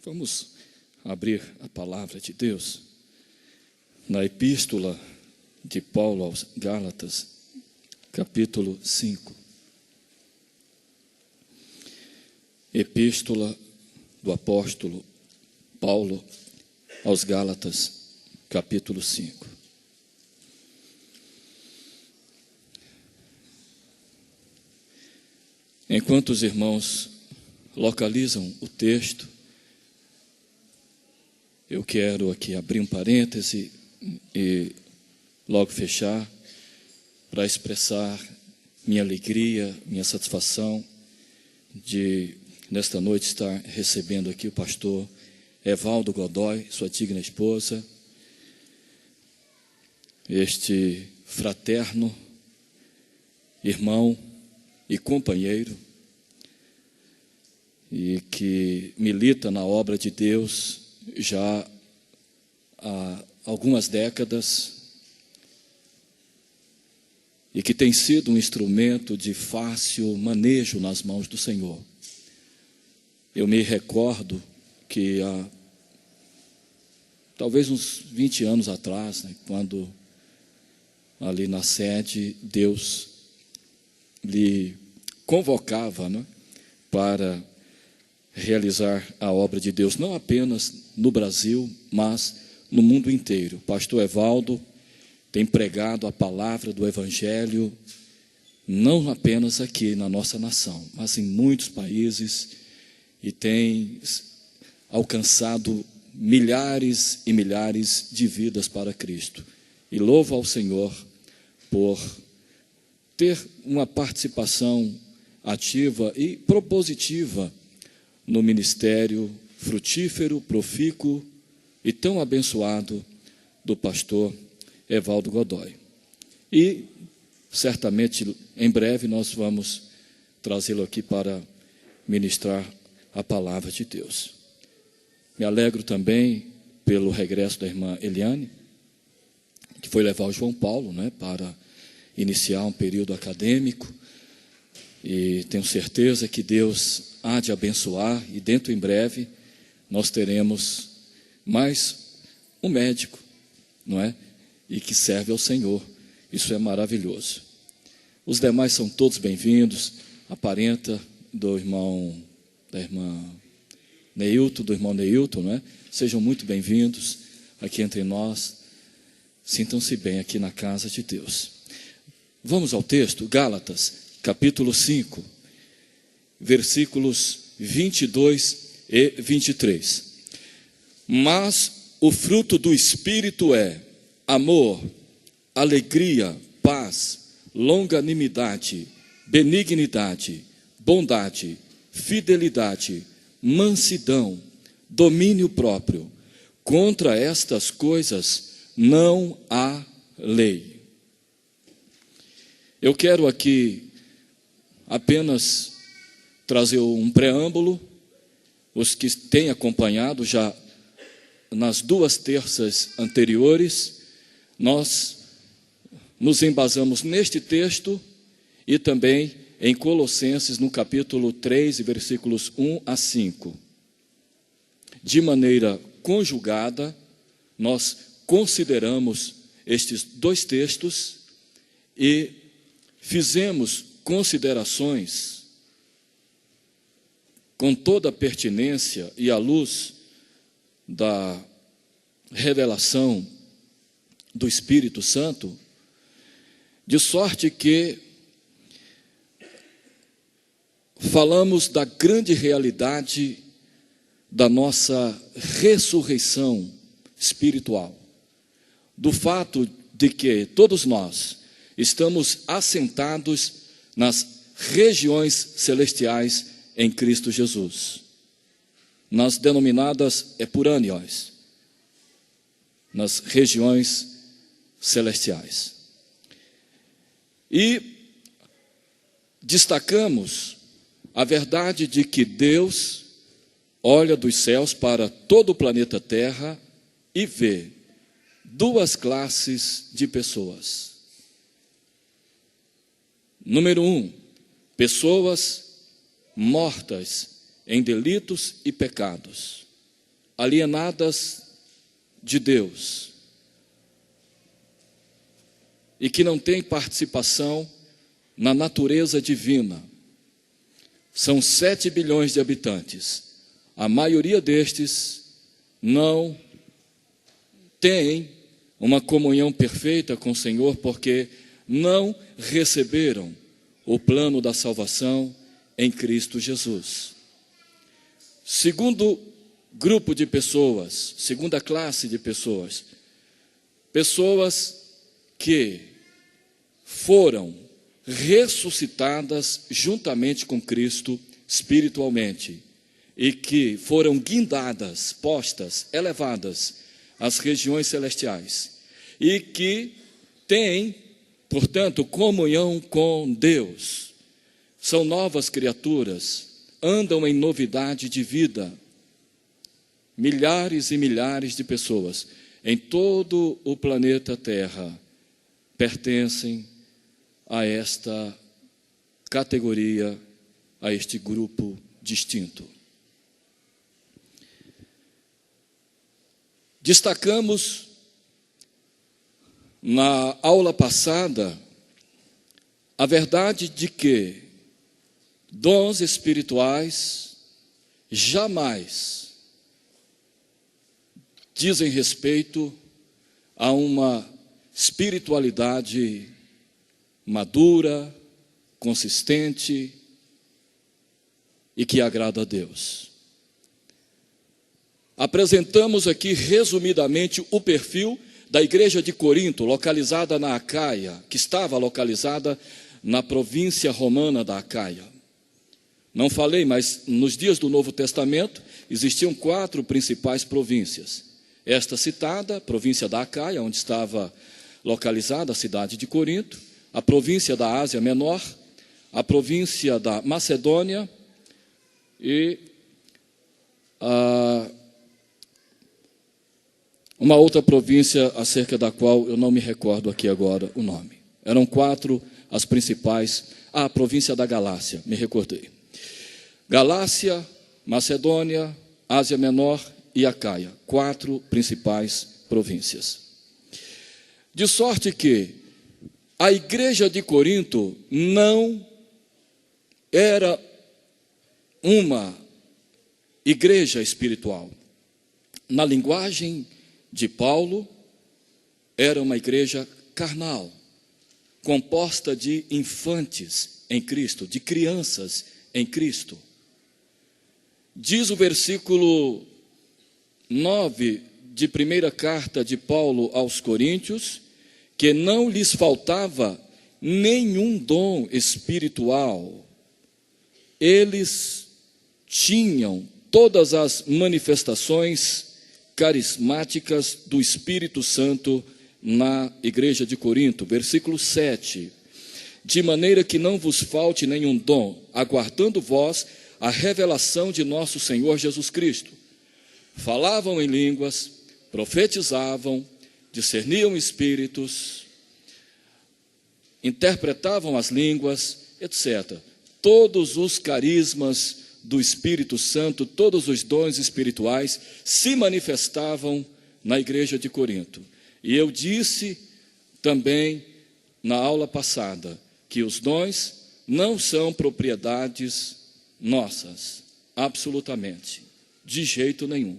Vamos abrir a palavra de Deus na epístola de Paulo aos Gálatas, capítulo 5. Epístola do apóstolo Paulo aos Gálatas, capítulo 5. Enquanto os irmãos localizam o texto, eu quero aqui abrir um parêntese e logo fechar para expressar minha alegria, minha satisfação de, nesta noite, estar recebendo aqui o pastor Evaldo Godoy, sua digna esposa, este fraterno irmão e companheiro, e que milita na obra de Deus já há algumas décadas, e que tem sido um instrumento de fácil manejo nas mãos do Senhor. Eu me recordo que há talvez uns 20 anos atrás, quando ali na sede Deus lhe convocava para realizar a obra de Deus, não apenas no Brasil, mas no mundo inteiro. O pastor Evaldo tem pregado a palavra do Evangelho, não apenas aqui na nossa nação, mas em muitos países, e tem alcançado milhares e milhares de vidas para Cristo. E louvo ao Senhor por ter uma participação ativa e propositiva no ministério frutífero, profícuo e tão abençoado do pastor Evaldo Godoy. E certamente em breve nós vamos trazê-lo aqui para ministrar a palavra de Deus. Me alegro também pelo regresso da irmã Eliane, que foi levar o João Paulo para iniciar um período acadêmico, e tenho certeza que Deus há de abençoar, e dentro em breve nós teremos mais um médico, e que serve ao Senhor. Isso é maravilhoso. Os demais são todos bem-vindos, a parenta da irmã Neilton, do irmão Neilton, sejam muito bem-vindos aqui entre nós, sintam-se bem aqui na casa de Deus. Vamos ao texto, Gálatas, capítulo 5, versículos 22 e 23. Mas o fruto do Espírito é amor, alegria, paz, longanimidade, benignidade, bondade, fidelidade, mansidão, domínio próprio. Contra estas coisas não há lei. Eu quero aqui apenas trazer um preâmbulo. Os que têm acompanhado já nas 2 terças anteriores, nós nos embasamos neste texto e também em Colossenses, no capítulo 3, versículos 1 a 5. De maneira conjugada, nós consideramos estes 2 textos e fizemos considerações com toda a pertinência e à luz da revelação do Espírito Santo, de sorte que falamos da grande realidade da nossa ressurreição espiritual, do fato de que todos nós estamos assentados nas regiões celestiais em Cristo Jesus, nas denominadas epurâneos, nas regiões celestiais. E destacamos a verdade de que Deus olha dos céus para todo o planeta Terra e vê 2 classes de pessoas. Número 1, pessoas mortas em delitos e pecados. alienadas de Deus e que não têm participação na natureza divina. São 7 bilhões de habitantes. A maioria destes não tem uma comunhão perfeita com o Senhor porque não receberam o plano da salvação em Cristo Jesus. Segundo grupo de pessoas, segunda classe de pessoas, pessoas que foram ressuscitadas juntamente com Cristo espiritualmente e que foram guindadas, postas, elevadas às regiões celestiais e que têm, portanto, comunhão com Deus. São novas criaturas, andam em novidade de vida. Milhares e milhares de pessoas em todo o planeta Terra pertencem a esta categoria, a este grupo distinto. Destacamos na aula passada a verdade de que dons espirituais jamais dizem respeito a uma espiritualidade madura, consistente e que agrada a Deus. Apresentamos aqui resumidamente o perfil da igreja de Corinto, localizada na Acaia, que estava localizada na província romana da Acaia. Não falei, mas nos dias do Novo Testamento existiam 4 principais províncias. Esta citada, província da Acaia, onde estava localizada a cidade de Corinto, a província da Ásia Menor, a província da Macedônia e uma outra província acerca da qual eu não me recordo aqui agora o nome. Eram 4 as principais. A província da Galácia, me recordei. Galácia, Macedônia, Ásia Menor e Acaia. 4 principais províncias. De sorte que a igreja de Corinto não era uma igreja espiritual. Na linguagem de Paulo, era uma igreja carnal, composta de infantes em Cristo, de crianças em Cristo. Diz o versículo 9 de primeira carta de Paulo aos Coríntios, que não lhes faltava nenhum dom espiritual. Eles tinham todas as manifestações carismáticas do Espírito Santo na igreja de Corinto. Versículo 7. De maneira que não vos falte nenhum dom, aguardando vós a revelação de nosso Senhor Jesus Cristo. Falavam em línguas, profetizavam, discerniam espíritos, interpretavam as línguas, etc. Todos os carismas do Espírito Santo, todos os dons espirituais se manifestavam na igreja de Corinto. E eu disse também na aula passada que os dons não são propriedades nossas, absolutamente, de jeito nenhum.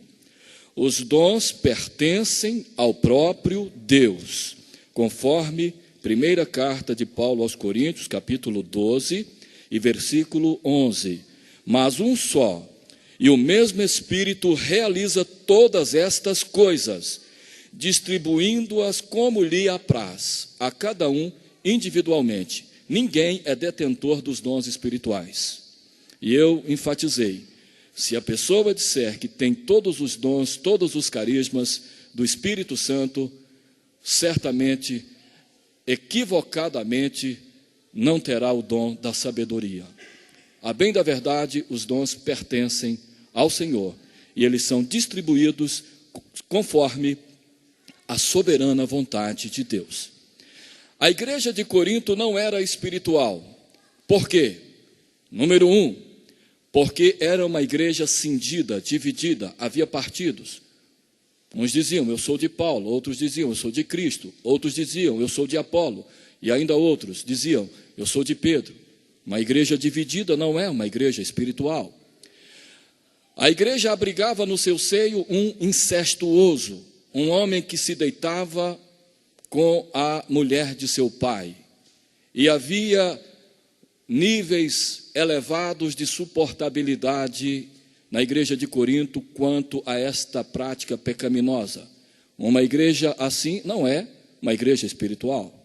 Os dons pertencem ao próprio Deus, conforme primeira carta de Paulo aos Coríntios, capítulo 12 e versículo 11. Mas um só, e o mesmo Espírito realiza todas estas coisas, distribuindo-as como lhe apraz, a cada um individualmente. Ninguém é detentor dos dons espirituais. E eu enfatizei, se a pessoa disser que tem todos os dons, todos os carismas do Espírito Santo, certamente, equivocadamente, não terá o dom da sabedoria. A bem da verdade, os dons pertencem ao Senhor e eles são distribuídos conforme a soberana vontade de Deus. A igreja de Corinto não era espiritual. Por quê? Número 1, porque era uma igreja cindida, dividida, havia partidos. Uns diziam, eu sou de Paulo, outros diziam, eu sou de Cristo, outros diziam, eu sou de Apolo, e ainda outros diziam, eu sou de Pedro. Uma igreja dividida não é uma igreja espiritual. A igreja abrigava no seu seio um incestuoso, um homem que se deitava com a mulher de seu pai. E havia níveis elevados de suportabilidade na igreja de Corinto quanto a esta prática pecaminosa. Uma igreja assim não é uma igreja espiritual.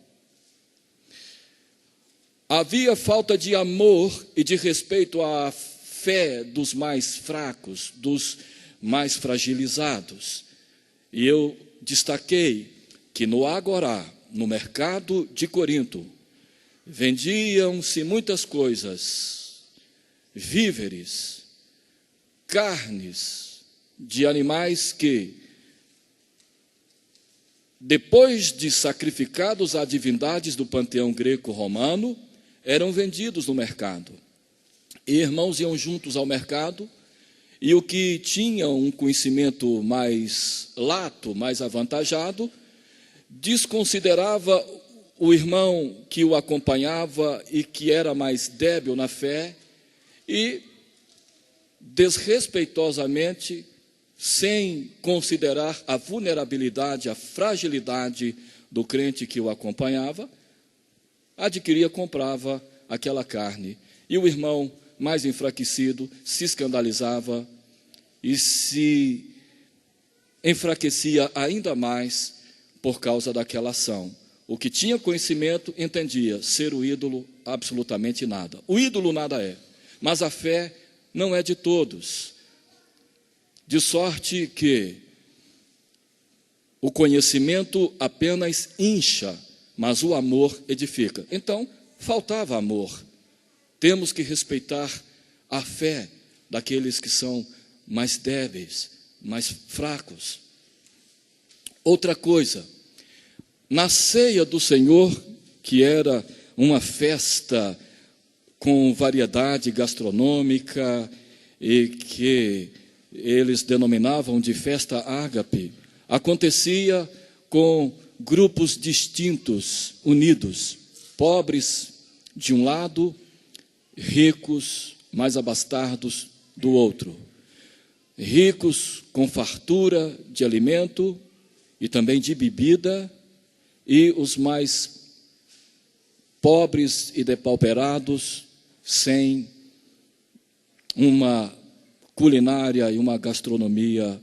Havia falta de amor e de respeito à fé dos mais fracos, dos mais fragilizados. E eu destaquei que no Agorá, no mercado de Corinto, vendiam-se muitas coisas, víveres, carnes de animais que, depois de sacrificados a divindades do panteão greco-romano, eram vendidos no mercado. E irmãos iam juntos ao mercado, e o que tinha um conhecimento mais lato, mais avantajado, desconsiderava o irmão que o acompanhava e que era mais débil na fé, e desrespeitosamente, sem considerar a vulnerabilidade, a fragilidade do crente que o acompanhava, adquiria, comprava aquela carne. E o irmão mais enfraquecido se escandalizava e se enfraquecia ainda mais por causa daquela ação. O que tinha conhecimento entendia ser o ídolo absolutamente nada. O ídolo nada é, mas a fé não é de todos. De sorte que o conhecimento apenas incha, mas o amor edifica. Então, faltava amor. Temos que respeitar a fé daqueles que são mais débeis, mais fracos. Outra coisa, na ceia do Senhor, que era uma festa com variedade gastronômica e que eles denominavam de festa ágape, acontecia com grupos distintos, unidos, pobres de um lado, ricos, mais abastardos do outro. Ricos com fartura de alimento e também de bebida, e os mais pobres e depauperados sem uma culinária e uma gastronomia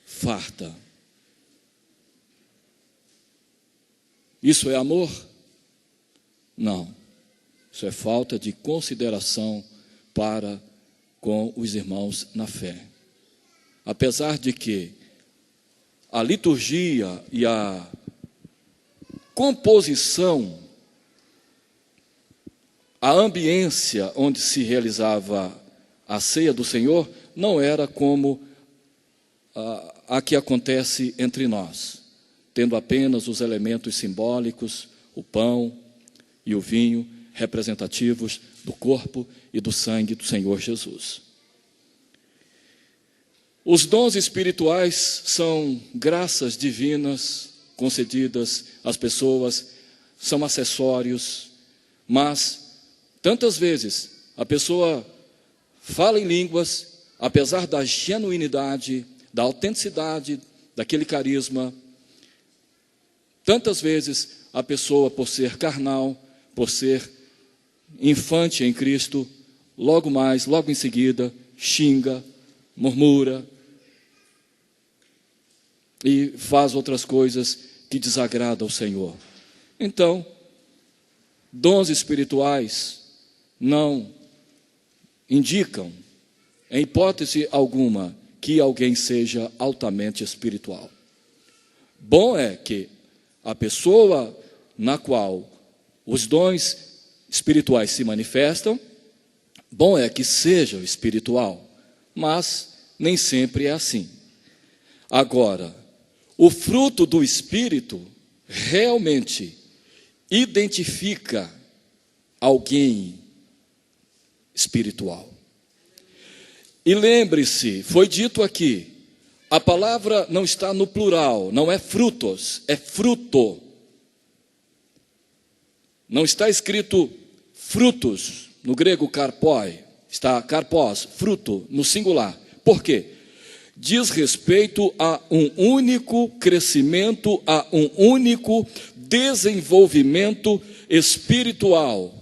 farta. Isso é amor? Não. Isso é falta de consideração para com os irmãos na fé. Apesar de que a liturgia e a composição, a ambiência onde se realizava a ceia do Senhor não era como a que acontece entre nós, tendo apenas os elementos simbólicos, o pão e o vinho, representativos do corpo e do sangue do Senhor Jesus. Os dons espirituais são graças divinas concedidas às pessoas, são acessórios, mas tantas vezes a pessoa fala em línguas, apesar da genuinidade, da autenticidade daquele carisma. Tantas vezes a pessoa, por ser carnal, por ser infante em Cristo, logo em seguida, xinga, murmura e faz outras coisas que desagradam ao Senhor. Então, dons espirituais não indicam, em hipótese alguma, que alguém seja altamente espiritual. Bom é que a pessoa na qual os dons espirituais se manifestam, bom é que seja espiritual, mas nem sempre é assim. Agora, o fruto do Espírito realmente identifica alguém espiritual. E lembre-se, foi dito aqui, a palavra não está no plural, não é frutos, é fruto. Não está escrito frutos, no grego karpoi, está karpos, fruto, no singular. Por quê? Diz respeito a um único crescimento, a um único desenvolvimento espiritual,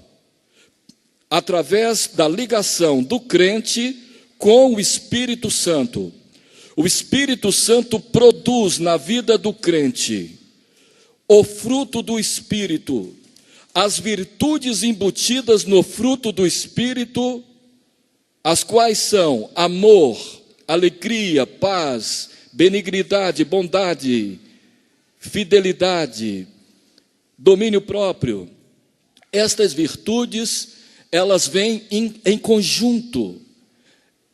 através da ligação do crente com o Espírito Santo. O Espírito Santo produz na vida do crente o fruto do Espírito, as virtudes embutidas no fruto do Espírito, as quais são amor, alegria, paz, benignidade, bondade, fidelidade, domínio próprio. Estas virtudes, elas vêm em conjunto.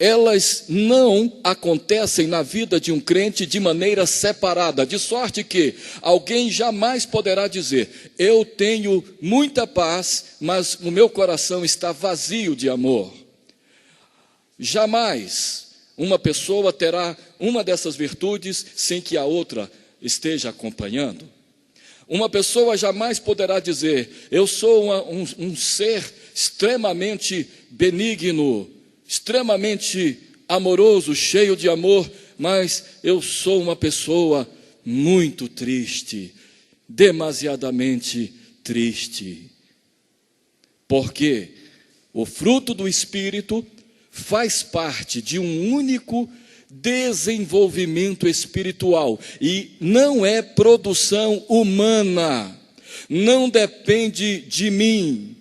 Elas não acontecem na vida de um crente de maneira separada, de sorte que alguém jamais poderá dizer: eu tenho muita paz, mas o meu coração está vazio de amor. Jamais uma pessoa terá uma dessas virtudes sem que a outra esteja acompanhando. Uma pessoa jamais poderá dizer: eu sou um ser extremamente benigno, extremamente amoroso, cheio de amor, mas eu sou uma pessoa muito triste, demasiadamente triste. Porque o fruto do Espírito faz parte de um único desenvolvimento espiritual e não é produção humana, não depende de mim,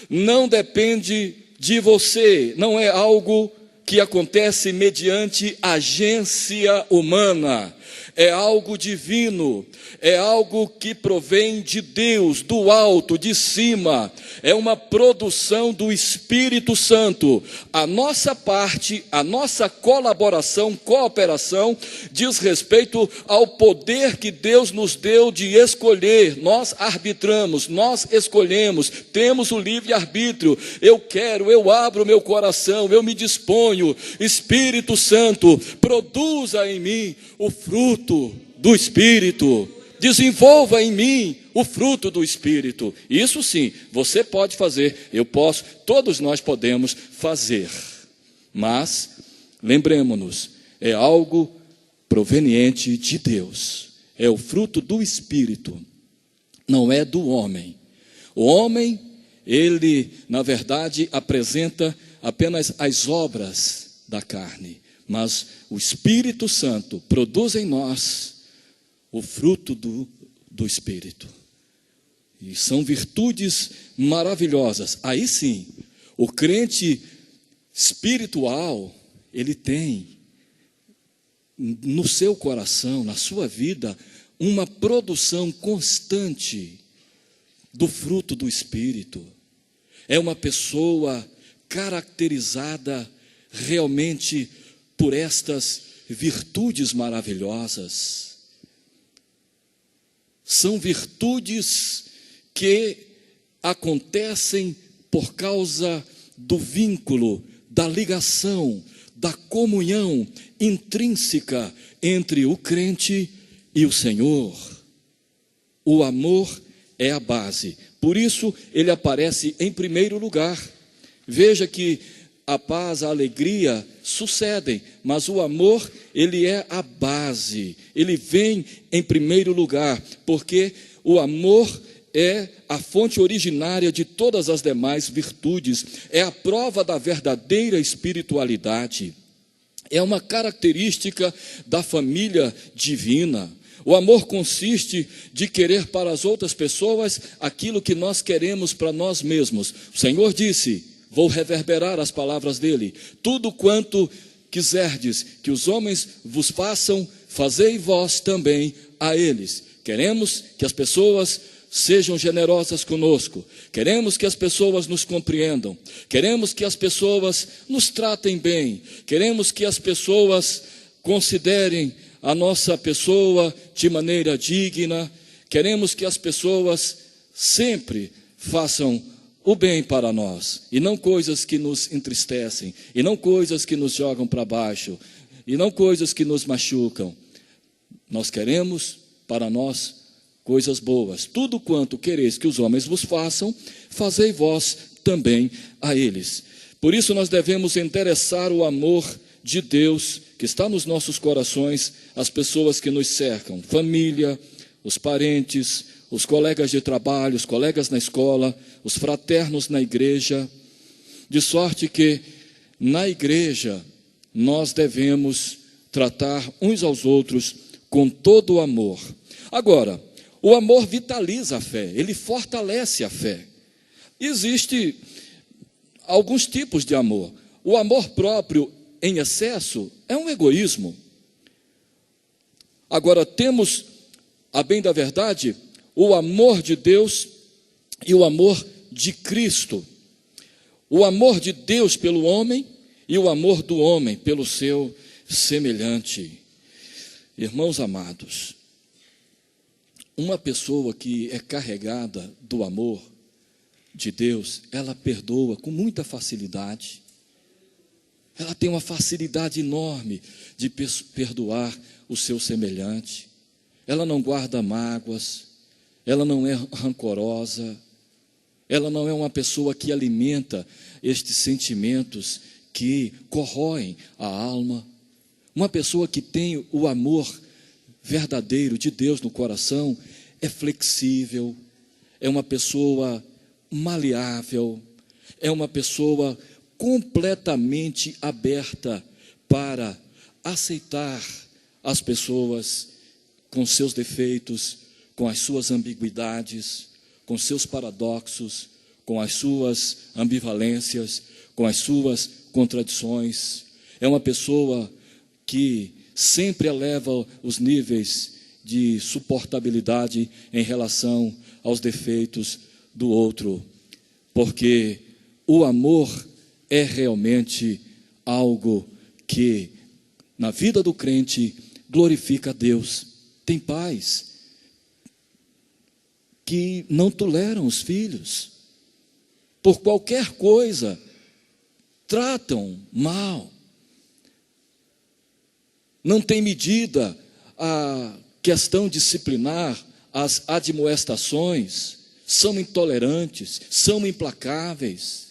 não depende de você, não é algo que acontece mediante agência humana, é algo divino, é algo que provém de Deus, do alto, de cima, é uma produção do Espírito Santo. A nossa parte, a nossa colaboração, cooperação, diz respeito ao poder que Deus nos deu de escolher. Nós arbitramos, nós escolhemos, temos o livre-arbítrio. Eu quero, eu abro meu coração, eu me disponho. Espírito Santo, produza em mim o fruto do Espírito, desenvolva em mim o fruto do Espírito. Isso sim, você pode fazer, eu posso, todos nós podemos fazer. Mas, lembremos-nos, é algo proveniente de Deus, é o fruto do Espírito, não é do homem. O homem, ele, na verdade, apresenta apenas as obras da carne, mas o Espírito Santo produz em nós o fruto do Espírito. E são virtudes maravilhosas. Aí sim, o crente espiritual, ele tem no seu coração, na sua vida, uma produção constante do fruto do Espírito. É uma pessoa caracterizada realmente por estas virtudes maravilhosas. São virtudes que acontecem por causa do vínculo, da ligação, da comunhão intrínseca entre o crente e o Senhor. O amor é a base, por isso ele aparece em primeiro lugar. Veja que a paz, a alegria sucedem, mas o amor, ele é a base, ele vem em primeiro lugar, porque o amor é a fonte originária de todas as demais virtudes, é a prova da verdadeira espiritualidade, é uma característica da família divina. O amor consiste de querer para as outras pessoas aquilo que nós queremos para nós mesmos. O Senhor disse, vou reverberar as palavras dele, tudo quanto quiserdes que os homens vos façam, fazei vós também a eles. Queremos que as pessoas sejam generosas conosco, queremos que as pessoas nos compreendam, queremos que as pessoas nos tratem bem, queremos que as pessoas considerem a nossa pessoa de maneira digna, queremos que as pessoas sempre façam o bem para nós, e não coisas que nos entristecem, e não coisas que nos jogam para baixo, e não coisas que nos machucam. Nós queremos para nós coisas boas. Tudo quanto quereis que os homens vos façam, fazei vós também a eles. Por isso nós devemos endereçar o amor de Deus que está nos nossos corações às pessoas que nos cercam, família, os parentes, os colegas de trabalho, os colegas na escola, os fraternos na igreja, de sorte que na igreja nós devemos tratar uns aos outros com todo o amor. Agora, o amor vitaliza a fé, ele fortalece a fé. Existem alguns tipos de amor. O amor próprio em excesso é um egoísmo. Agora, temos, a bem da verdade, o amor de Deus e o amor de Cristo. O amor de Deus pelo homem e o amor do homem pelo seu semelhante. Irmãos amados, uma pessoa que é carregada do amor de Deus, ela perdoa com muita facilidade. Ela tem uma facilidade enorme de perdoar o seu semelhante. Ela não guarda mágoas, ela não é rancorosa, ela não é uma pessoa que alimenta estes sentimentos que corroem a alma. Uma pessoa que tem o amor verdadeiro de Deus no coração é flexível, é uma pessoa maleável, é uma pessoa completamente aberta para aceitar as pessoas com seus defeitos, com as suas ambiguidades, com seus paradoxos, com as suas ambivalências, com as suas contradições. É uma pessoa que sempre eleva os níveis de suportabilidade em relação aos defeitos do outro, porque o amor é realmente algo que, na vida do crente, glorifica a Deus. Tem pais que não toleram os filhos, por qualquer coisa, tratam mal, não tem medida a questão disciplinar, as admoestações, são intolerantes, são implacáveis,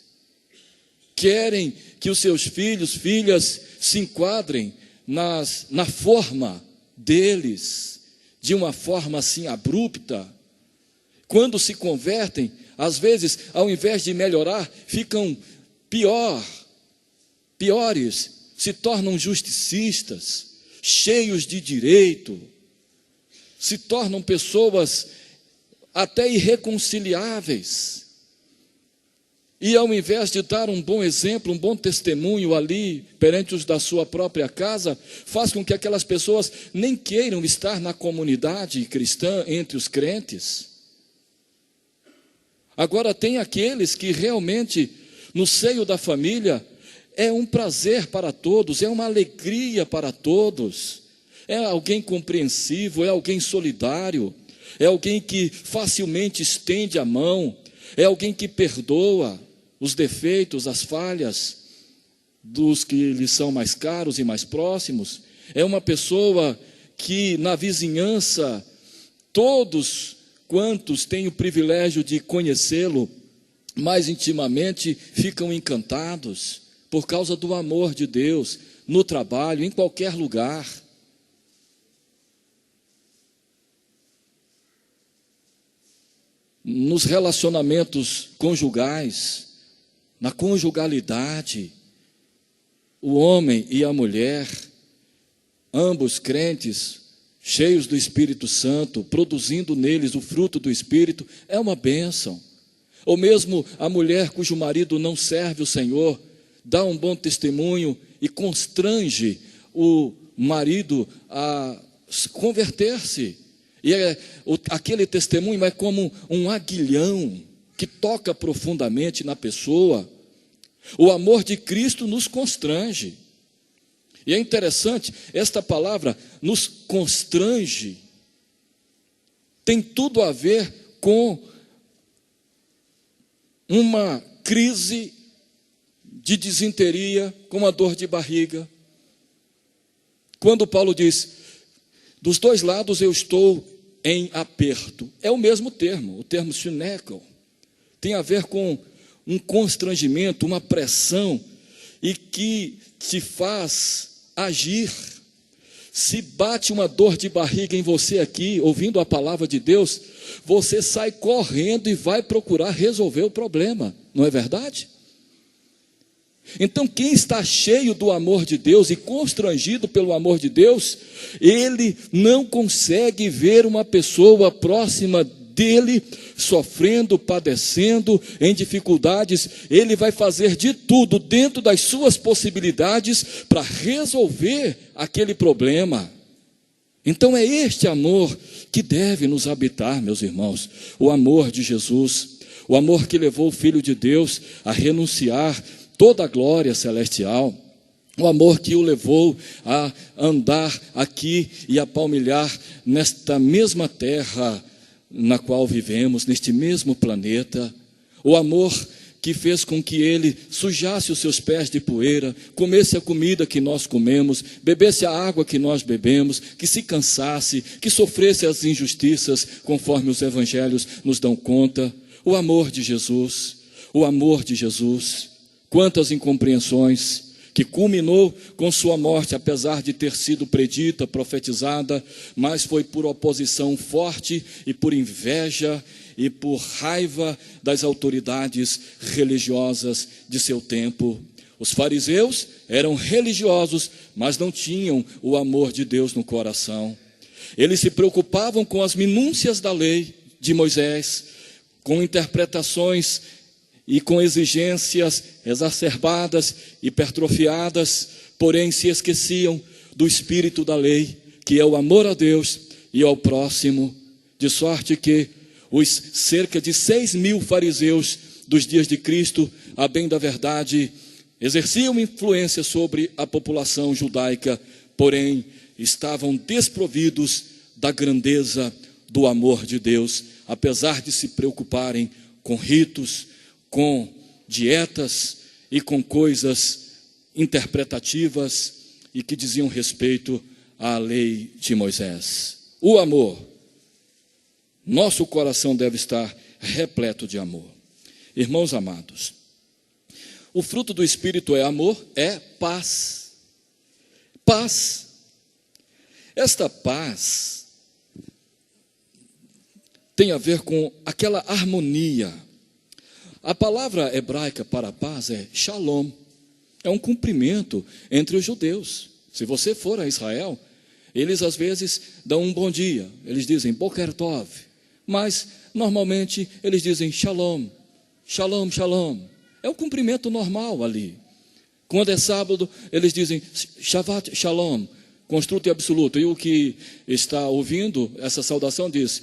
querem que os seus filhos, filhas, se enquadrem na forma deles, de uma forma assim abrupta. Quando se convertem, às vezes, ao invés de melhorar, ficam piores, se tornam justicistas, cheios de direito, se tornam pessoas até irreconciliáveis. E ao invés de dar um bom exemplo, um bom testemunho ali, perante os da sua própria casa, faz com que aquelas pessoas nem queiram estar na comunidade cristã, entre os crentes. Agora tem aqueles que realmente, no seio da família, é um prazer para todos, é uma alegria para todos, é alguém compreensivo, é alguém solidário, é alguém que facilmente estende a mão, é alguém que perdoa os defeitos, as falhas dos que lhe são mais caros e mais próximos. É uma pessoa que na vizinhança, todos quantos têm o privilégio de conhecê-lo mais intimamente, ficam encantados por causa do amor de Deus, no trabalho, em qualquer lugar. Nos relacionamentos conjugais, na conjugalidade, o homem e a mulher, ambos crentes, cheios do Espírito Santo, produzindo neles o fruto do Espírito, é uma bênção. Ou mesmo a mulher cujo marido não serve o Senhor, dá um bom testemunho e constrange o marido a converter-se. E aquele testemunho é como um aguilhão que toca profundamente na pessoa. O amor de Cristo nos constrange. E é interessante, esta palavra nos constrange, tem tudo a ver com uma crise de disenteria, com uma dor de barriga. Quando Paulo diz, dos dois lados eu estou em aperto, é o mesmo termo, o termo synekel, tem a ver com um constrangimento, uma pressão, e que te faz agir. Se bate uma dor de barriga em você aqui, ouvindo a palavra de Deus, você sai correndo e vai procurar resolver o problema, não é verdade? Então, quem está cheio do amor de Deus e constrangido pelo amor de Deus, ele não consegue ver uma pessoa próxima dele sofrendo, padecendo, em dificuldades. Ele vai fazer de tudo dentro das suas possibilidades para resolver aquele problema. Então é este amor que deve nos habitar, meus irmãos, o amor de Jesus, o amor que levou o Filho de Deus a renunciar toda a glória celestial, o amor que o levou a andar aqui e a palmilhar nesta mesma terra na qual vivemos, neste mesmo planeta, o amor que fez com que ele sujasse os seus pés de poeira, comesse a comida que nós comemos, bebesse a água que nós bebemos, que se cansasse, que sofresse as injustiças, conforme os evangelhos nos dão conta. O amor de Jesus, o amor de Jesus. Quantas incompreensões, que culminou com sua morte, apesar de ter sido predita, profetizada, mas foi por oposição forte e por inveja e por raiva das autoridades religiosas de seu tempo. Os fariseus eram religiosos, mas não tinham o amor de Deus no coração. Eles se preocupavam com as minúcias da lei de Moisés, com interpretações e com exigências exacerbadas, hipertrofiadas, porém se esqueciam do espírito da lei, que é o amor a Deus e ao próximo, de sorte que os cerca de 6.000 fariseus dos dias de Cristo, a bem da verdade, exerciam influência sobre a população judaica, porém estavam desprovidos da grandeza do amor de Deus, apesar de se preocuparem com ritos, com dietas e com coisas interpretativas e que diziam respeito à lei de Moisés. O amor, nosso coração deve estar repleto de amor. Irmãos amados, o fruto do Espírito é amor, é paz. Paz. Esta paz tem a ver com aquela harmonia. A palavra hebraica para paz é shalom, é um cumprimento entre os judeus. Se você for a Israel, eles às vezes dão um bom dia, eles dizem Boker Tov, mas normalmente eles dizem shalom, shalom, shalom. É um cumprimento normal ali. Quando é sábado, eles dizem Shabbat Shalom, construto e absoluto. E o que está ouvindo essa saudação diz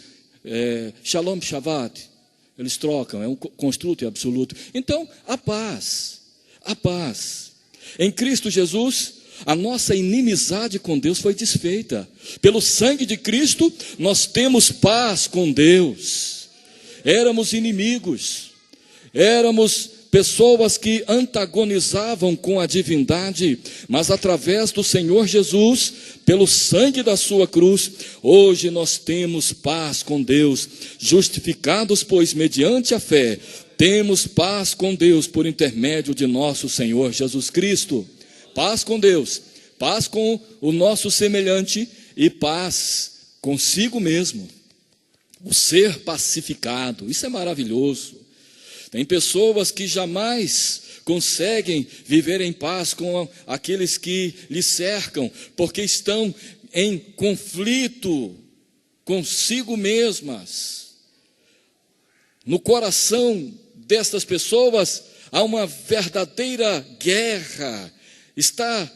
Shalom Shabbat. Eles trocam, é um construto e absoluto. Então, a paz, a paz. Em Cristo Jesus, a nossa inimizade com Deus foi desfeita. Pelo sangue de Cristo, nós temos paz com Deus. Éramos inimigos, éramos pessoas que antagonizavam com a divindade, mas através do Senhor Jesus, pelo sangue da sua cruz, hoje nós temos paz com Deus, justificados, pois, mediante a fé, temos paz com Deus por intermédio de nosso Senhor Jesus Cristo. Paz com Deus, paz com o nosso semelhante e paz consigo mesmo. O ser pacificado, isso é maravilhoso. Tem pessoas que jamais conseguem viver em paz com aqueles que lhe cercam, porque estão em conflito consigo mesmas. No coração destas pessoas há uma verdadeira guerra, está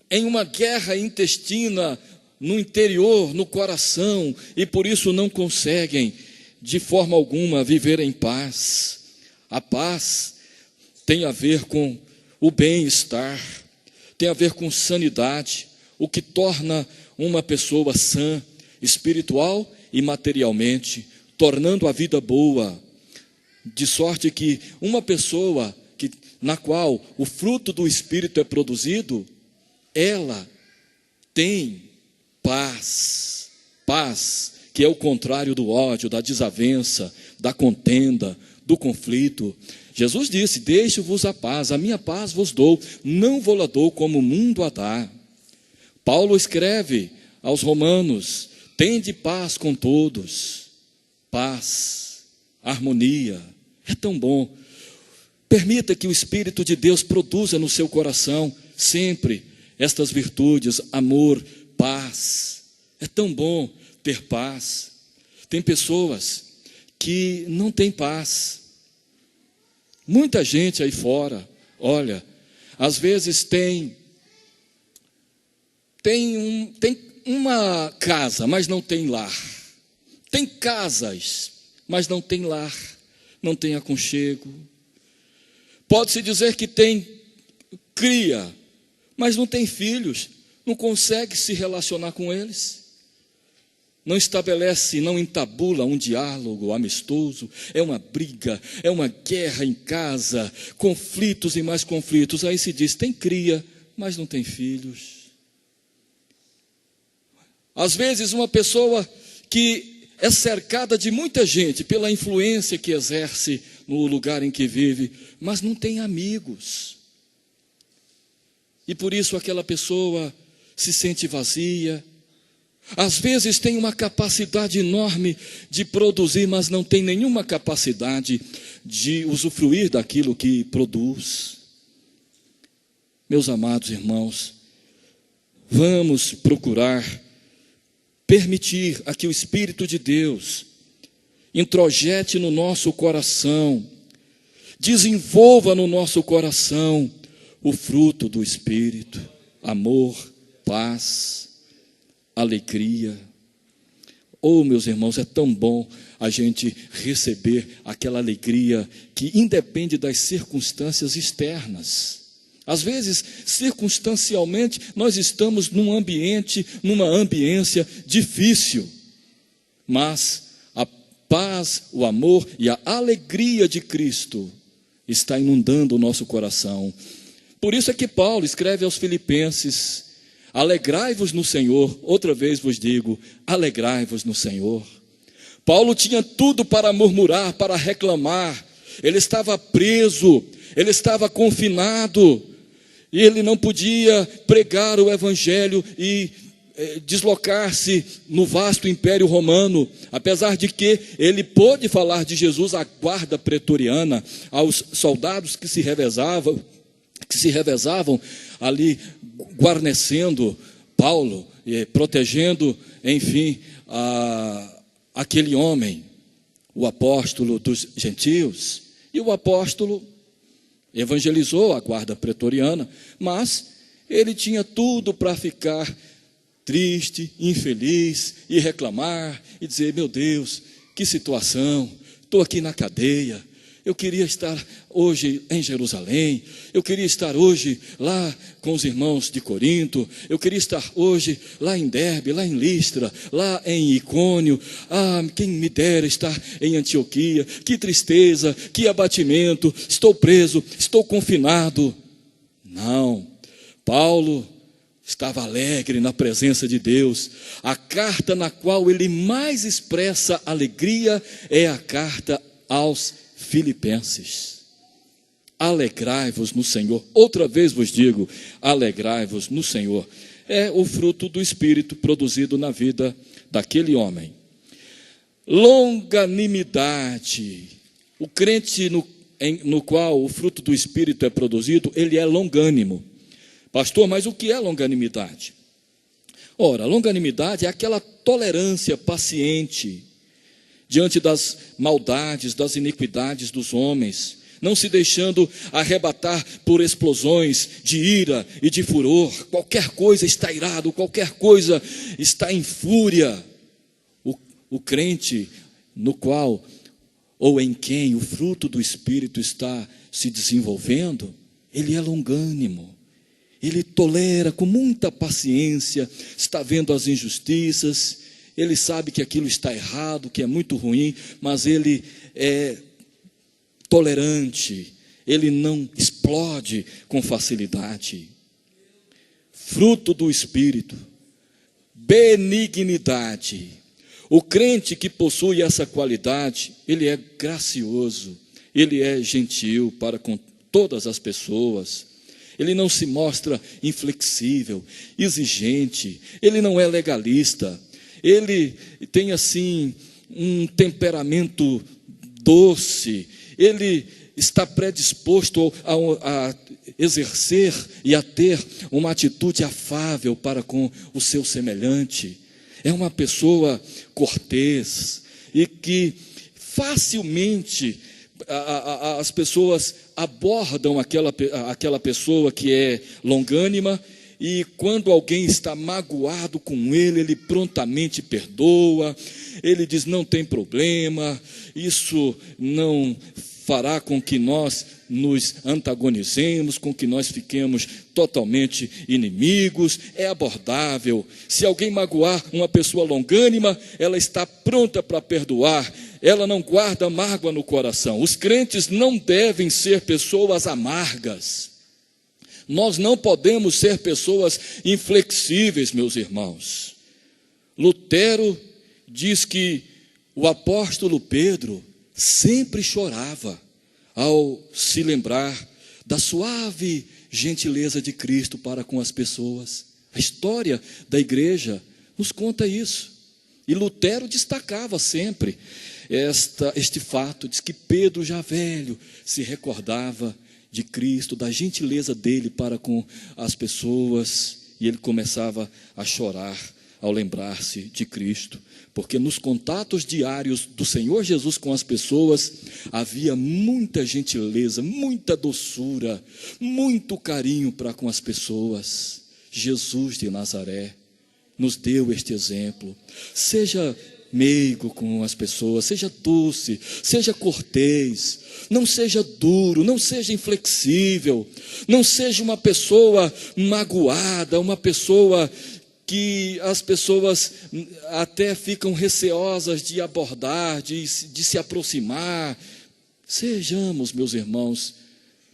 em uma guerra intestina no interior, no coração, e por isso não conseguem de forma alguma viver em paz. A paz tem a ver com o bem-estar, tem a ver com sanidade, o que torna uma pessoa sã, espiritual e materialmente, tornando a vida boa, De sorte que uma pessoa na qual o fruto do Espírito é produzido, ela tem paz. Paz, que é o contrário do ódio, da desavença, da contenda, do conflito. Jesus disse: deixo-vos a paz, a minha paz vos dou, não vou-la dou como o mundo a dá. Paulo escreve aos Romanos: tende paz com todos. Paz, harmonia, é tão bom. Permita que o Espírito de Deus produza no seu coração sempre estas virtudes: amor, paz. É tão bom ter paz. Tem pessoas que não têm paz. Muita gente aí fora, olha, às vezes tem uma casa, mas não tem lar. Tem casas, mas não tem lar, não tem aconchego. Pode-se dizer que tem cria, mas não tem filhos, não consegue se relacionar com eles. Não estabelece, não entabula um diálogo amistoso, é uma briga, é uma guerra em casa, conflitos e mais conflitos. Aí se diz: tem cria, mas não tem filhos. Às vezes uma pessoa que é cercada de muita gente pela influência que exerce no lugar em que vive, mas não tem amigos. E por isso aquela pessoa se sente vazia. Às vezes tem uma capacidade enorme de produzir, mas não tem nenhuma capacidade de usufruir daquilo que produz. Meus amados irmãos, vamos procurar permitir a que o Espírito de Deus introjete no nosso coração, desenvolva no nosso coração o fruto do Espírito: amor, paz, alegria. Oh, meus irmãos, é tão bom a gente receber aquela alegria que independe das circunstâncias externas. Às vezes, circunstancialmente, nós estamos num ambiente, numa ambiência difícil, mas a paz, o amor e a alegria de Cristo está inundando o nosso coração. Por isso é que Paulo escreve aos Filipenses: alegrai-vos no Senhor. Outra vez vos digo, alegrai-vos no Senhor. Paulo tinha tudo para murmurar, para reclamar. Ele estava preso, ele estava confinado, e ele não podia pregar o Evangelho e deslocar-se no vasto império romano, apesar de que ele pôde falar de Jesus à guarda pretoriana, aos soldados que se revezavam ali, guarnecendo Paulo, protegendo, enfim, aquele homem, o apóstolo dos gentios. E o apóstolo evangelizou a guarda pretoriana, mas ele tinha tudo para ficar triste, infeliz e reclamar e dizer: meu Deus, que situação, estou aqui na cadeia. Eu queria estar hoje em Jerusalém, eu queria estar hoje lá com os irmãos de Corinto, eu queria estar hoje lá em Derbe, lá em Listra, lá em Icônio. Quem me dera estar em Antioquia. Que tristeza, que abatimento, estou preso, estou confinado. Não, Paulo estava alegre na presença de Deus. A carta na qual ele mais expressa alegria é a carta aos Filipenses. Alegrai-vos no Senhor. Outra vez vos digo, alegrai-vos no Senhor. É o fruto do Espírito produzido na vida daquele homem. Longanimidade. O crente no qual o fruto do Espírito é produzido, ele é longânimo. Pastor, mas o que é longanimidade? Ora, longanimidade é aquela tolerância paciente diante das maldades, das iniquidades dos homens, não se deixando arrebatar por explosões de ira e de furor. Qualquer coisa está irado, qualquer coisa está em fúria. O crente no qual ou em quem o fruto do Espírito está se desenvolvendo, ele é longânimo. Ele tolera com muita paciência, está vendo as injustiças, ele sabe que aquilo está errado, que é muito ruim, mas ele tolerante, ele não explode com facilidade. Fruto do Espírito, benignidade. O crente que possui essa qualidade, ele é gracioso, ele é gentil para com todas as pessoas. Ele não se mostra inflexível, exigente, ele não é legalista. Ele tem assim um temperamento doce, ele está predisposto a exercer e a ter uma atitude afável para com o seu semelhante. É uma pessoa cortês e que facilmente as pessoas abordam aquela pessoa que é longânima, e quando alguém está magoado com ele, ele prontamente perdoa, ele diz: não tem problema, isso não fará com que nós nos antagonizemos, com que nós fiquemos totalmente inimigos, é abordável. Se alguém magoar uma pessoa longânima, ela está pronta para perdoar, ela não guarda mágoa no coração. Os crentes não devem ser pessoas amargas. Nós não podemos ser pessoas inflexíveis, meus irmãos. Lutero diz que o apóstolo Pedro sempre chorava ao se lembrar da suave gentileza de Cristo para com as pessoas. A história da igreja nos conta isso. E Lutero destacava sempre este fato, diz que Pedro, já velho, se recordava de Cristo, da gentileza dele para com as pessoas, e ele começava a chorar ao lembrar-se de Cristo, porque nos contatos diários do Senhor Jesus com as pessoas, havia muita gentileza, muita doçura, muito carinho para com as pessoas. Jesus de Nazaré nos deu este exemplo. Seja meigo com as pessoas, seja doce, seja cortês, não seja duro, não seja inflexível, não seja uma pessoa magoada, uma pessoa que as pessoas até ficam receosas de abordar, de se aproximar. Sejamos, meus irmãos,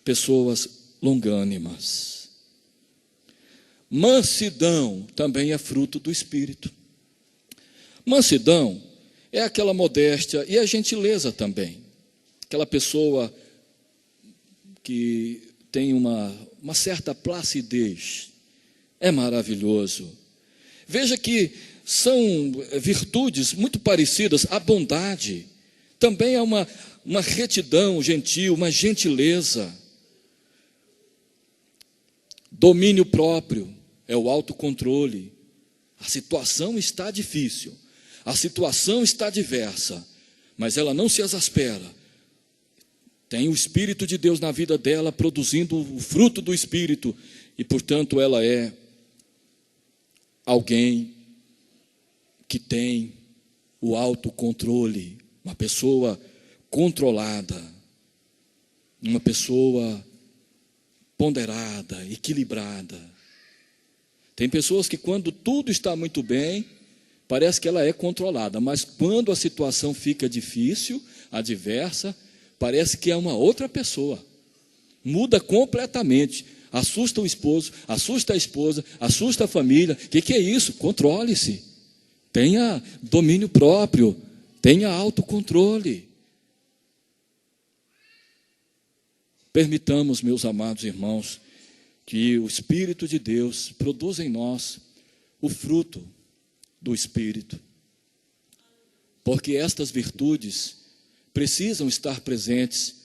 pessoas longânimas. Mansidão também é fruto do Espírito. Mansidão é aquela modéstia e a gentileza também. Aquela pessoa que tem uma certa placidez. É maravilhoso. Veja que são virtudes muito parecidas. A bondade também é uma retidão gentil, uma gentileza. Domínio próprio é o autocontrole. A situação está difícil, a situação está diversa, mas ela não se exaspera. Tem o Espírito de Deus na vida dela, produzindo o fruto do Espírito, e portanto ela é alguém que tem o autocontrole, uma pessoa controlada, uma pessoa ponderada, equilibrada. Tem pessoas que quando tudo está muito bem, parece que ela é controlada, mas quando a situação fica difícil, adversa, parece que é uma outra pessoa. Muda completamente. Assusta o esposo, assusta a esposa, assusta a família. O que é isso? Controle-se. Tenha domínio próprio, tenha autocontrole. Permitamos, meus amados irmãos, que o Espírito de Deus produza em nós o fruto do Espírito. Porque estas virtudes precisam estar presentes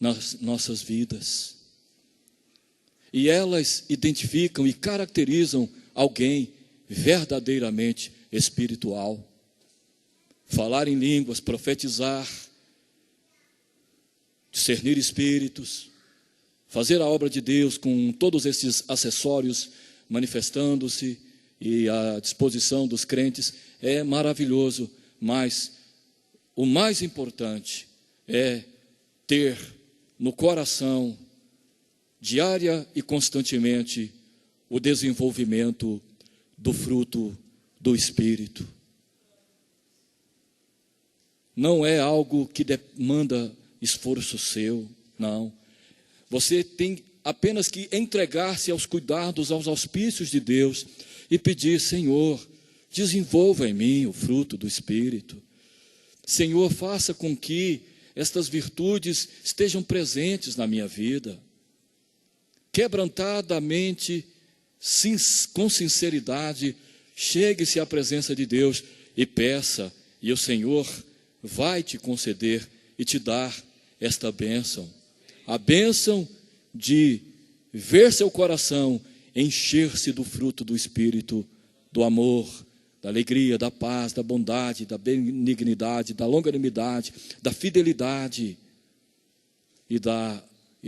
nas nossas vidas. E elas identificam e caracterizam alguém verdadeiramente espiritual. Falar em línguas, profetizar, discernir espíritos, fazer a obra de Deus com todos esses acessórios manifestando-se e à disposição dos crentes é maravilhoso, mas o mais importante é ter no coração, diária e constantemente, o desenvolvimento do fruto do Espírito. Não é algo que demanda esforço seu, não. Você tem apenas que entregar-se aos cuidados, aos auspícios de Deus e pedir: Senhor, desenvolva em mim o fruto do Espírito. Senhor, faça com que estas virtudes estejam presentes na minha vida. Quebrantadamente, com sinceridade, chegue-se à presença de Deus e peça, e o Senhor vai te conceder e te dar esta bênção. A bênção de ver seu coração encher-se do fruto do Espírito, do amor, da alegria, da paz, da bondade, da benignidade, da longanimidade, da fidelidade e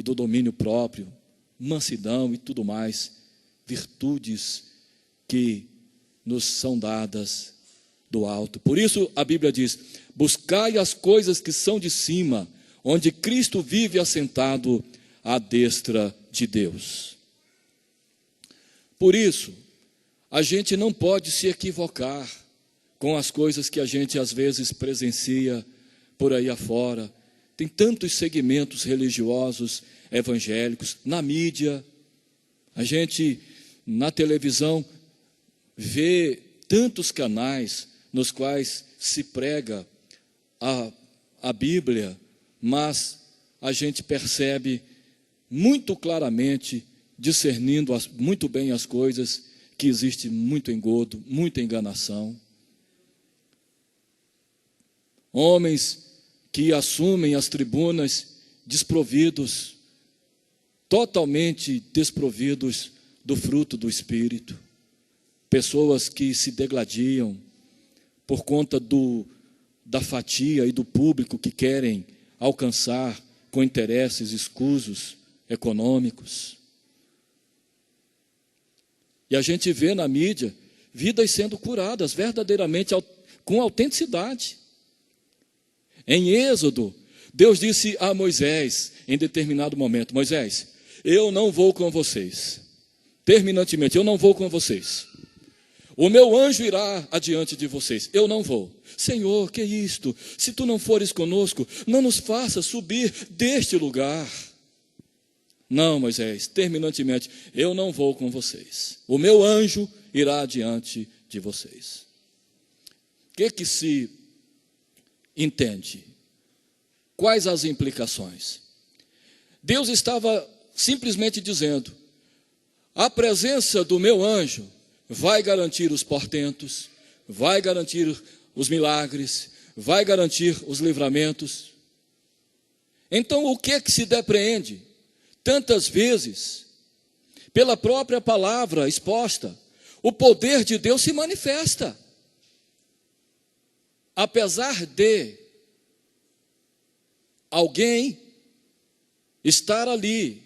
do domínio próprio, mansidão e tudo mais, virtudes que nos são dadas do alto. Por isso a Bíblia diz: buscai as coisas que são de cima, onde Cristo vive assentado à destra de Deus. Por isso, a gente não pode se equivocar com as coisas que a gente às vezes presencia por aí afora. Tem tantos segmentos religiosos, evangélicos, na mídia. A gente, na televisão, vê tantos canais nos quais se prega a Bíblia, mas a gente percebe muito claramente, discernindo muito bem as coisas, que existe muito engodo, muita enganação. Homens que assumem as tribunas desprovidos, totalmente desprovidos do fruto do Espírito. Pessoas que se degladiam por conta da fatia e do público que querem alcançar com interesses escusos, econômicos. E a gente vê na mídia vidas sendo curadas verdadeiramente com autenticidade. Em Êxodo, Deus disse a Moisés em determinado momento: Moisés, eu não vou com vocês. Terminantemente, eu não vou com vocês. O meu anjo irá adiante de vocês. Eu não vou. Senhor, que é isto? Se tu não fores conosco, não nos faça subir deste lugar. Não, Moisés, terminantemente, eu não vou com vocês. O meu anjo irá adiante de vocês. O que se entende? Quais as implicações? Deus estava simplesmente dizendo: a presença do meu anjo vai garantir os portentos, vai garantir os milagres, vai garantir os livramentos. Então, o que se depreende? Tantas vezes, pela própria palavra exposta, o poder de Deus se manifesta. Apesar de alguém estar ali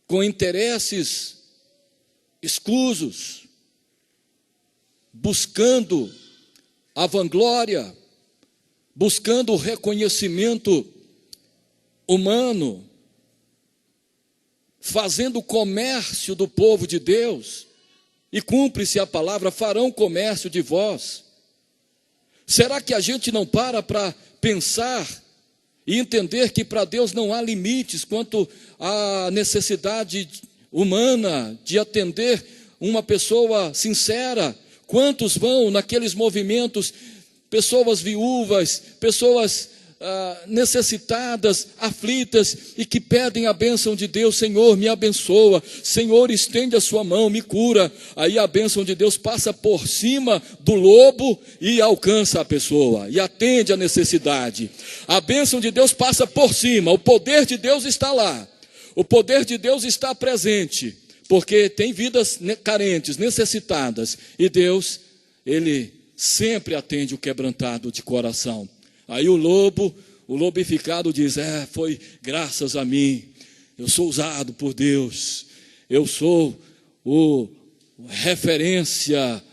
com interesses escusos, buscando a vanglória, buscando o reconhecimento humano, fazendo comércio do povo de Deus, e cumpre-se a palavra: farão comércio de vós. Será que a gente não para pensar e entender que para Deus não há limites quanto à necessidade humana de atender uma pessoa sincera? Quantos vão naqueles movimentos, pessoas viúvas, pessoas necessitadas, aflitas, e que pedem a bênção de Deus: Senhor, me abençoa, Senhor, estende a sua mão, me cura. Aí a bênção de Deus passa por cima do lobo e alcança a pessoa, e atende a necessidade. A bênção de Deus passa por cima, o poder de Deus está lá, o poder de Deus está presente, porque tem vidas carentes, necessitadas, e Deus, Ele sempre atende o quebrantado de coração. Aí o lobificado diz: foi graças a mim, eu sou usado por Deus, eu sou o referência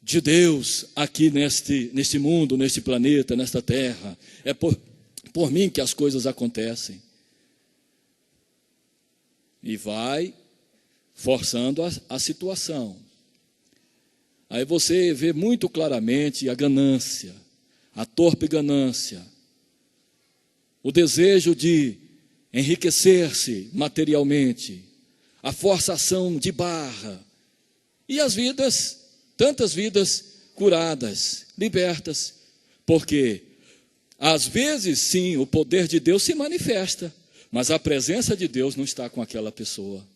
de Deus aqui neste mundo, neste planeta, nesta terra. É por mim que as coisas acontecem. E vai forçando a situação. Aí você vê muito claramente a ganância, a torpe ganância, o desejo de enriquecer-se materialmente, a forçação de barra, e as vidas, tantas vidas curadas, libertas, porque às vezes sim, o poder de Deus se manifesta, mas a presença de Deus não está com aquela pessoa,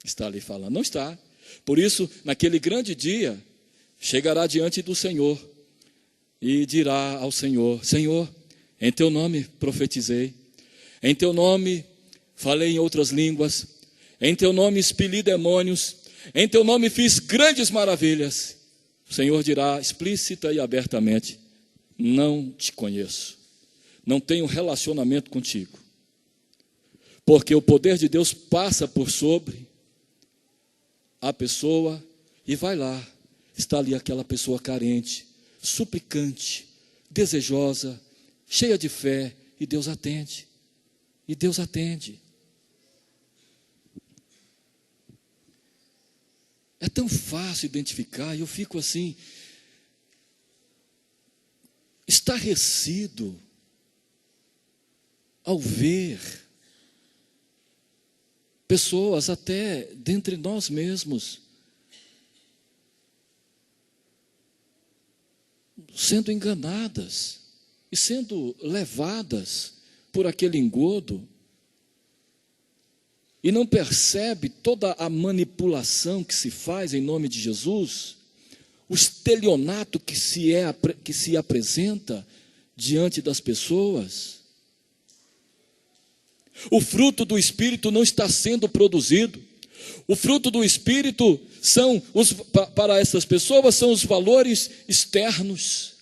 está ali falando, não está. Por isso, naquele grande dia, chegará diante do Senhor e dirá ao Senhor: Senhor, em teu nome profetizei, em teu nome falei em outras línguas, em teu nome expeli demônios, em teu nome fiz grandes maravilhas. O Senhor dirá explícita e abertamente: não te conheço, não tenho relacionamento contigo. Porque o poder de Deus passa por sobre a pessoa e vai lá, está ali aquela pessoa carente, suplicante, desejosa, cheia de fé, e Deus atende. E Deus atende. É tão fácil identificar, e eu fico assim, estarrecido ao ver pessoas até dentre nós mesmos sendo enganadas e sendo levadas por aquele engodo, e não percebe toda a manipulação que se faz em nome de Jesus, o estelionato que se apresenta diante das pessoas. O fruto do Espírito não está sendo produzido. O fruto do Espírito para essas pessoas são os valores externos.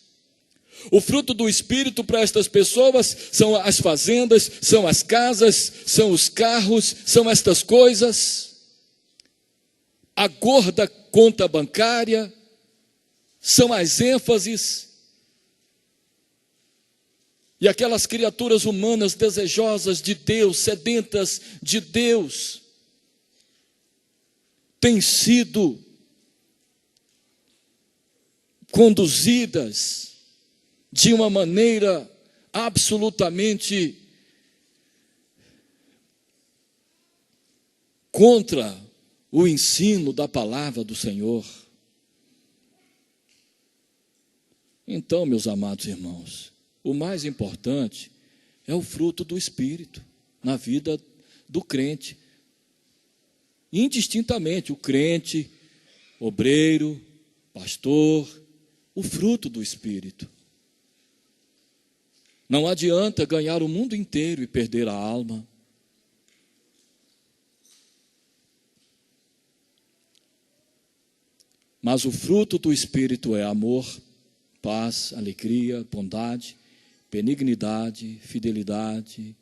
O fruto do Espírito para estas pessoas são as fazendas, são as casas, são os carros, são estas coisas. A gorda conta bancária, são as ênfases. E aquelas criaturas humanas desejosas de Deus, sedentas de Deus, têm sido conduzidas de uma maneira absolutamente contra o ensino da palavra do Senhor. Então, meus amados irmãos, o mais importante é o fruto do Espírito na vida do crente. Indistintamente, o crente, obreiro, pastor, o fruto do Espírito. Não adianta ganhar o mundo inteiro e perder a alma. Mas o fruto do Espírito é amor, paz, alegria, bondade, benignidade, fidelidade,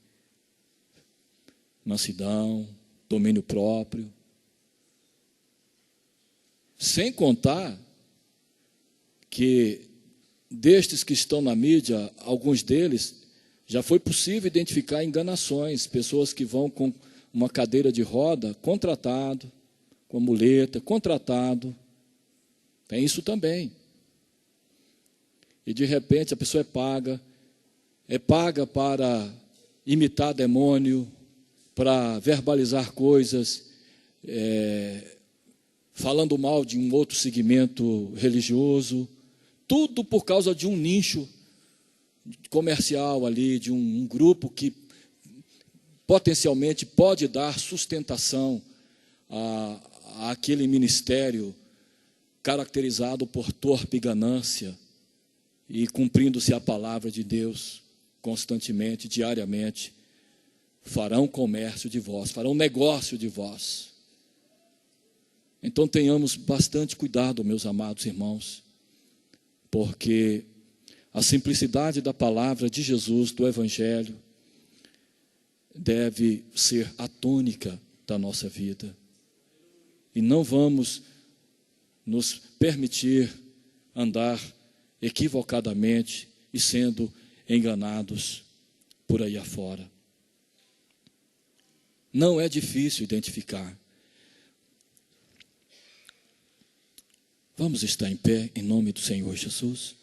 mansidão, domínio próprio. Sem contar que destes que estão na mídia, alguns deles, já foi possível identificar enganações, pessoas que vão com uma cadeira de roda, contratado, com muleta, contratado, tem isso também. E de repente a pessoa é paga para imitar demônio, para verbalizar coisas, falando mal de um outro segmento religioso, tudo por causa de um nicho comercial ali, de um grupo que potencialmente pode dar sustentação àquele ministério caracterizado por torpe ganância e cumprindo-se a palavra de Deus constantemente, diariamente, farão comércio de vós, farão negócio de vós. Então tenhamos bastante cuidado, meus amados irmãos, porque a simplicidade da palavra de Jesus, do Evangelho, deve ser a tônica da nossa vida. E não vamos nos permitir andar equivocadamente e sendo enganados por aí afora. Não é difícil identificar. Vamos estar em pé em nome do Senhor Jesus.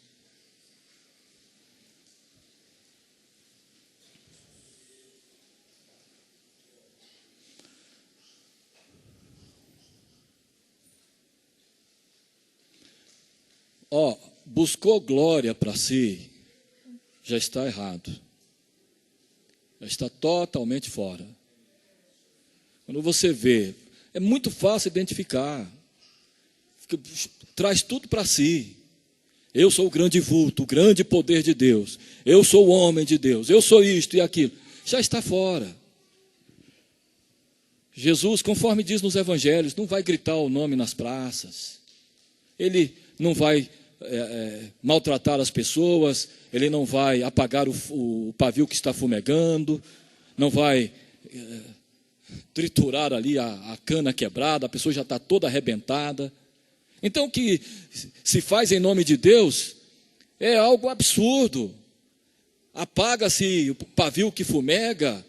buscou glória para si, já está errado. Já está totalmente fora. Quando você vê, é muito fácil identificar. Traz tudo para si. Eu sou o grande vulto, o grande poder de Deus. Eu sou o homem de Deus. Eu sou isto e aquilo. Já está fora. Jesus, conforme diz nos evangelhos, não vai gritar o nome nas praças. Ele não vai maltratar as pessoas. Ele não vai apagar o pavio que está fumegando. Não vai triturar ali a cana quebrada. A pessoa já está toda arrebentada. Então o que se faz em nome de Deus é algo absurdo. Apaga-se o pavio que fumega.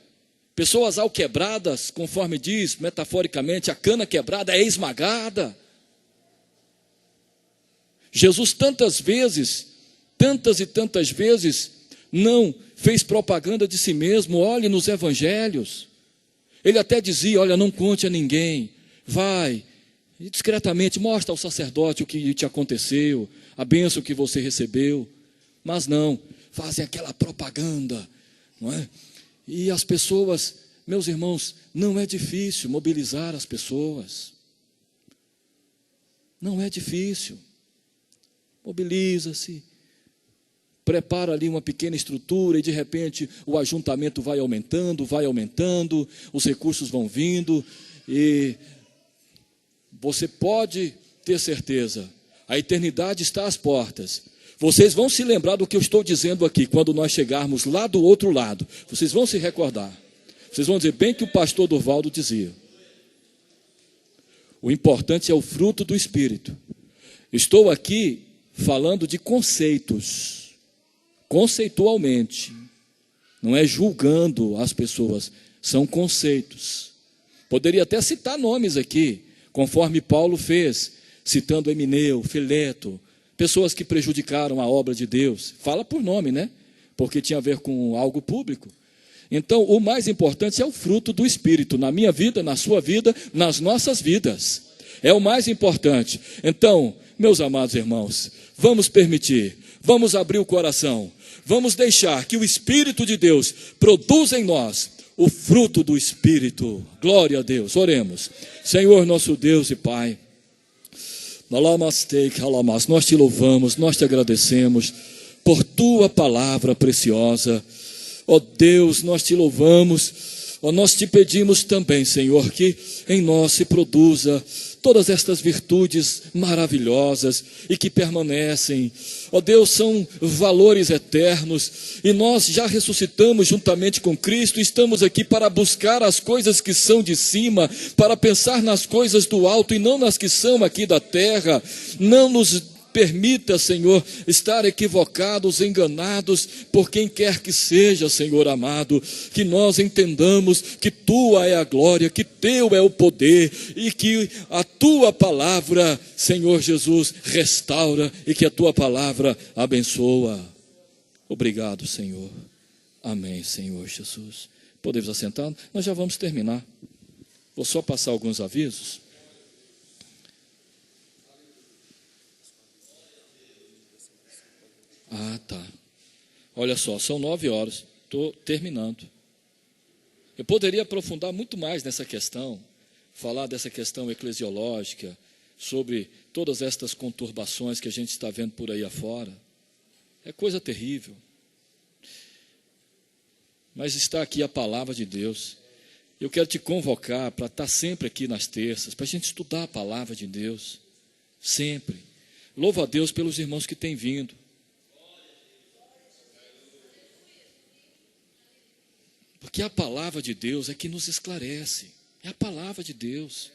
Pessoas alquebradas, conforme diz, metaforicamente, a cana quebrada é esmagada. Jesus tantas e tantas vezes, não fez propaganda de si mesmo. Olhe nos evangelhos. Ele até dizia, olha, não conte a ninguém. Vai, e discretamente, mostra ao sacerdote o que te aconteceu, a bênção que você recebeu. Mas não, fazem aquela propaganda, não é? E as pessoas, meus irmãos, não é difícil mobilizar as pessoas. Não é difícil. Mobiliza-se, prepara ali uma pequena estrutura e de repente o ajuntamento vai aumentando, os recursos vão vindo e você pode ter certeza, a eternidade está às portas. Vocês vão se lembrar do que eu estou dizendo aqui, quando nós chegarmos lá do outro lado. Vocês vão se recordar. Vocês vão dizer bem que o pastor Durvaldo dizia. O importante é o fruto do Espírito. Estou aqui falando de conceitos, conceitualmente. Não é julgando as pessoas, são conceitos. Poderia até citar nomes aqui, conforme Paulo fez, citando Emineu, Fileto, pessoas que prejudicaram a obra de Deus. Fala por nome, né? Porque tinha a ver com algo público. Então, o mais importante é o fruto do Espírito, na minha vida, na sua vida, nas nossas vidas. É o mais importante. Então, meus amados irmãos, vamos permitir, vamos abrir o coração, vamos deixar que o Espírito de Deus produza em nós o fruto do Espírito. Glória a Deus. Oremos. Senhor, nosso Deus e Pai, nós te louvamos, nós te agradecemos por tua palavra preciosa. Ó Deus, nós te louvamos, nós te pedimos também, Senhor, que em nós se produza todas estas virtudes maravilhosas e que permanecem. Ó Deus, são valores eternos e nós já ressuscitamos juntamente com Cristo. Estamos aqui para buscar as coisas que são de cima, para pensar nas coisas do alto e não nas que são aqui da terra. Não nos permita, Senhor, estar equivocados, enganados por quem quer que seja, Senhor amado, que nós entendamos que tua é a glória, que teu é o poder e que a tua palavra, Senhor Jesus, restaura e que a tua palavra abençoa. Obrigado, Senhor. Amém, Senhor Jesus. Podemos assentar? Nós já vamos terminar. Vou só passar alguns avisos. Ah, tá. Olha só, são 9 horas, estou terminando. Eu poderia aprofundar muito mais nessa questão, falar dessa questão eclesiológica, sobre todas estas conturbações que a gente está vendo por aí afora. É coisa terrível. Mas está aqui a palavra de Deus. Eu quero te convocar para estar sempre aqui nas terças, para a gente estudar a palavra de Deus. Sempre. Louvo a Deus pelos irmãos que têm vindo. Porque a palavra de Deus é que nos esclarece. É a palavra de Deus.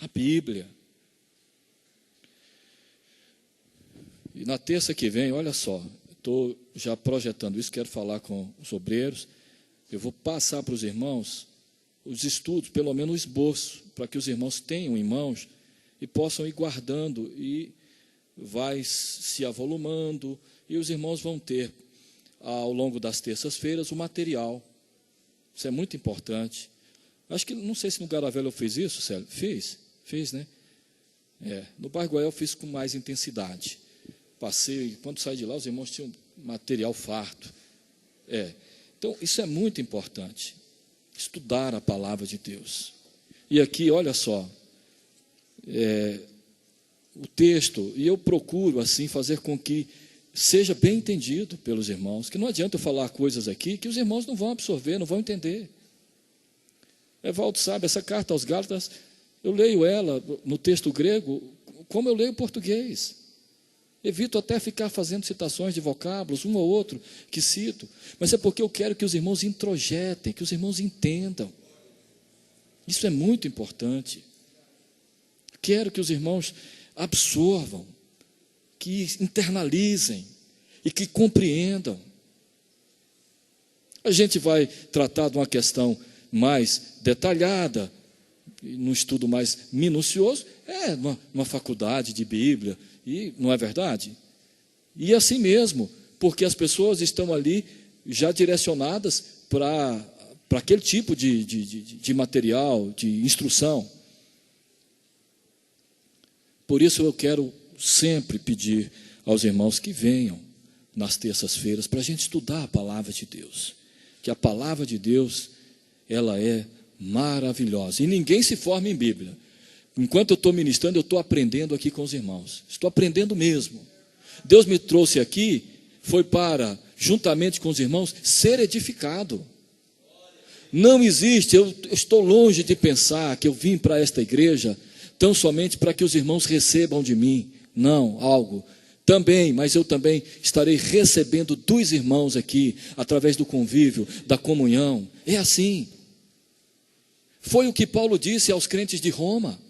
A Bíblia. E na terça que vem, olha só, estou já projetando isso, quero falar com os obreiros. Eu vou passar para os irmãos os estudos, pelo menos o esboço, para que os irmãos tenham em mãos e possam ir guardando e vai se avolumando e os irmãos vão ter ao longo das terças-feiras o material. Isso é muito importante. Acho que, não sei se no Garavela eu fiz isso, Célio. Fiz, né? No bairro Goiás eu fiz com mais intensidade. Passei, quando saí de lá, os irmãos tinham material farto. Então, isso é muito importante. Estudar a palavra de Deus. E aqui, olha só, o texto, e eu procuro, assim, fazer com que seja bem entendido pelos irmãos, que não adianta eu falar coisas aqui que os irmãos não vão absorver, não vão entender. Evaldo sabe, essa carta aos Gálatas, eu leio ela no texto grego como eu leio o português. Evito até ficar fazendo citações de vocábulos, um ou outro que cito, mas é porque eu quero que os irmãos introjetem, que os irmãos entendam. Isso é muito importante. Quero que os irmãos absorvam, que internalizem e que compreendam. A gente vai tratar de uma questão mais detalhada, num estudo mais minucioso, numa faculdade de Bíblia, e não é verdade? E assim mesmo, porque as pessoas estão ali já direcionadas para aquele tipo de material, de instrução. Por isso eu quero sempre pedir aos irmãos que venham nas terças-feiras para a gente estudar a palavra de Deus. Que a palavra de Deus, ela é maravilhosa. E ninguém se forma em Bíblia. Enquanto eu estou ministrando, eu estou aprendendo aqui com os irmãos. Estou aprendendo mesmo. Deus me trouxe aqui, foi para, juntamente com os irmãos, ser edificado. Não existe, eu estou longe de pensar que eu vim para esta igreja tão somente para que os irmãos recebam de mim. Não, algo. Também, mas eu também estarei recebendo dos irmãos aqui, através do convívio, da comunhão. É assim. Foi o que Paulo disse aos crentes de Roma.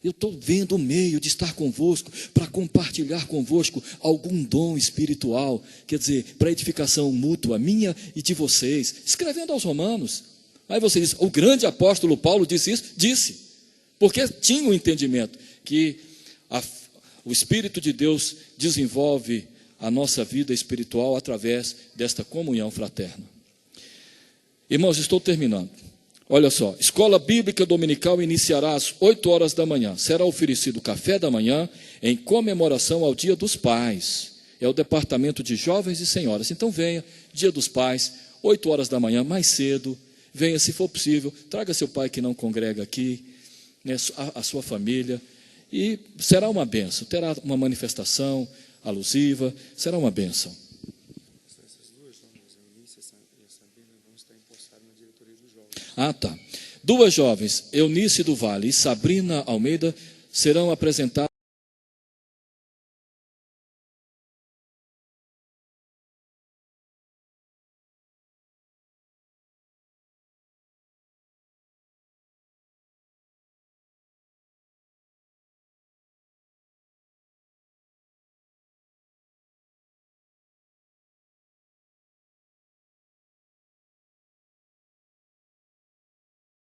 Eu estou vendo o meio de estar convosco, para compartilhar convosco algum dom espiritual, quer dizer, para edificação mútua, minha e de vocês, escrevendo aos romanos. Aí você diz, o grande apóstolo Paulo disse isso? Disse, porque tinha um entendimento, que o Espírito de Deus desenvolve a nossa vida espiritual através desta comunhão fraterna. Irmãos, estou terminando. Olha só, escola bíblica dominical iniciará às 8 horas da manhã. Será oferecido café da manhã em comemoração ao Dia dos Pais. É o departamento de jovens e senhoras. Então venha, Dia dos Pais, 8 horas da manhã, mais cedo. Venha, se for possível, traga seu pai que não congrega aqui, né, a sua família. E será uma bênção, terá uma manifestação alusiva, será uma bênção. Tá. 2 jovens, Eunice do Vale e Sabrina Almeida, serão apresentadas